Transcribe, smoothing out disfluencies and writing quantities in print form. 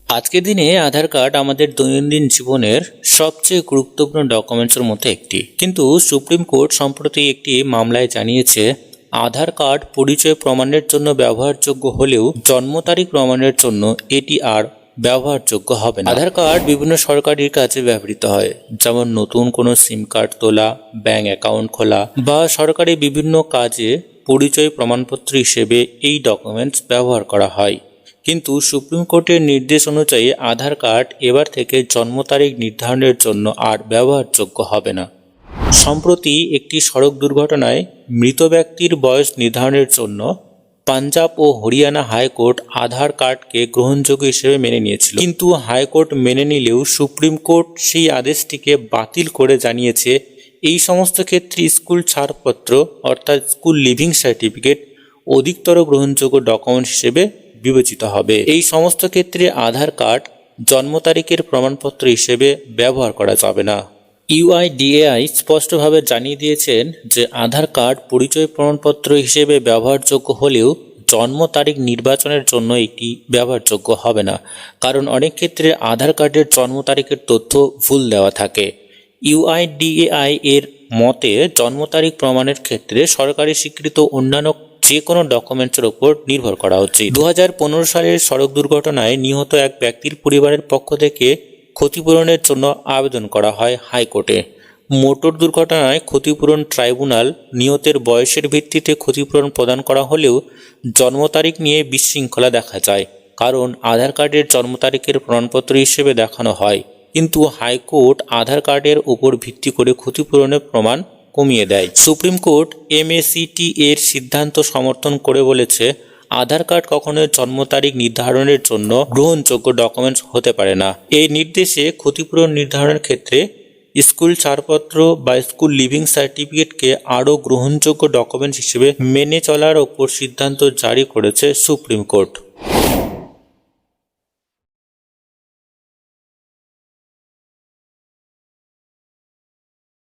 আজকের দিনে আধার কার্ড আমাদের দৈনন্দিন জীবনের সবচেয়ে গুরুত্বপূর্ণ ডকুমেন্টসের মধ্যে একটি। কিন্তু সুপ্রিম কোর্ট সম্প্রতি একটি মামলায় জানিয়েছে, আধার কার্ড পরিচয় প্রমাণের জন্য ব্যবহারযোগ্য হলেও জন্ম তারিখ প্রমাণের জন্য এটি আর ব্যবহারযোগ্য হবে না। আধার কার্ড বিভিন্ন সরকারি কাজে ব্যবহৃত হয়, যেমন নতুন কোনো সিম কার্ড তোলা, ব্যাংক অ্যাকাউন্ট খোলা বা সরকারি বিভিন্ন কাজে পরিচয় প্রমাণপত্র হিসেবে এই ডকুমেন্টস ব্যবহার করা হয়। কিন্তু সুপ্রিম কোর্টের নির্দেশ অনুযায়ী আধার কার্ড এবার থেকে জন্ম তারিখ নির্ধারণের জন্য আর ব্যবহারযোগ্য হবে না। সম্প্রতি একটি সড়ক দুর্ঘটনায় মৃত ব্যক্তির বয়স নির্ধারণের জন্য পাঞ্জাব ও হরিয়ানা হাইকোর্ট আধার কার্ডকে গ্রহণযোগ্য হিসেবে মেনে নিয়েছিল। কিন্তু হাইকোর্ট মেনে নিলেও সুপ্রিম কোর্ট সেই আদেশটিকে বাতিল করে জানিয়েছে, এই সমস্ত ক্ষেত্রে স্কুল ছাড়পত্র অর্থাৎ স্কুল লিভিং সার্টিফিকেট অধিকতর গ্রহণযোগ্য ডকুমেন্ট হিসেবে বিবেচিত হবে। এই সমস্ত ক্ষেত্রে আধার কার্ড জন্ম তারিখের প্রমাণপত্র হিসেবে ব্যবহার করা যাবে না। ইউআইডিএআই স্পষ্টভাবে জানিয়ে দিয়েছেন যে আধার কার্ড পরিচয় প্রমাণপত্র হিসেবে ব্যবহারযোগ্য হলেও জন্ম তারিখ নির্বাচনের জন্য এটি ব্যবহারযোগ্য হবে না, কারণ অনেক ক্ষেত্রে আধার কার্ডের জন্ম তারিখের তথ্য ভুল দেওয়া থাকে। ইউআইডিএআই এর মতে জন্ম তারিখ প্রমাণের ক্ষেত্রে সরকারি স্বীকৃত অন্যান্য যে কোনো ডকুমেন্টসের ওপর নির্ভর করা উচিত। 2015 সালের সড়ক দুর্ঘটনায় নিহত এক ব্যক্তির পরিবারের পক্ষ থেকে ক্ষতিপূরণের জন্য আবেদন করা হয় হাইকোর্টে। মোটর দুর্ঘটনায় ক্ষতিপূরণ ট্রাইব্যুনাল নিহতের বয়সের ভিত্তিতে ক্ষতিপূরণ প্রদান করা হলেও জন্ম তারিখ নিয়ে বিশৃঙ্খলা দেখা যায়, কারণ আধার কার্ডের জন্ম তারিখের প্রমাণপত্র হিসেবে দেখানো হয়। কিন্তু হাইকোর্ট আধার কার্ডের উপর ভিত্তি করে ক্ষতিপূরণের প্রমাণ কমিয়ে দেয়। সুপ্রিম কোর্ট এমএসিটি এর সিদ্ধান্ত সমর্থন করে বলেছে, আধার কার্ড কখনোই জন্ম তারিখ নির্ধারণের জন্য গ্রহণযোগ্য ডকুমেন্টস হতে পারে না। এই নির্দেশে ক্ষতিপূরণ নির্ধারণের ক্ষেত্রে স্কুল ছাড়পত্র বা স্কুল লিভিং সার্টিফিকেটকে আরও গ্রহণযোগ্য ডকুমেন্টস হিসেবে মেনে চলার ওপর সিদ্ধান্ত জারি করেছে সুপ্রিম কোর্ট।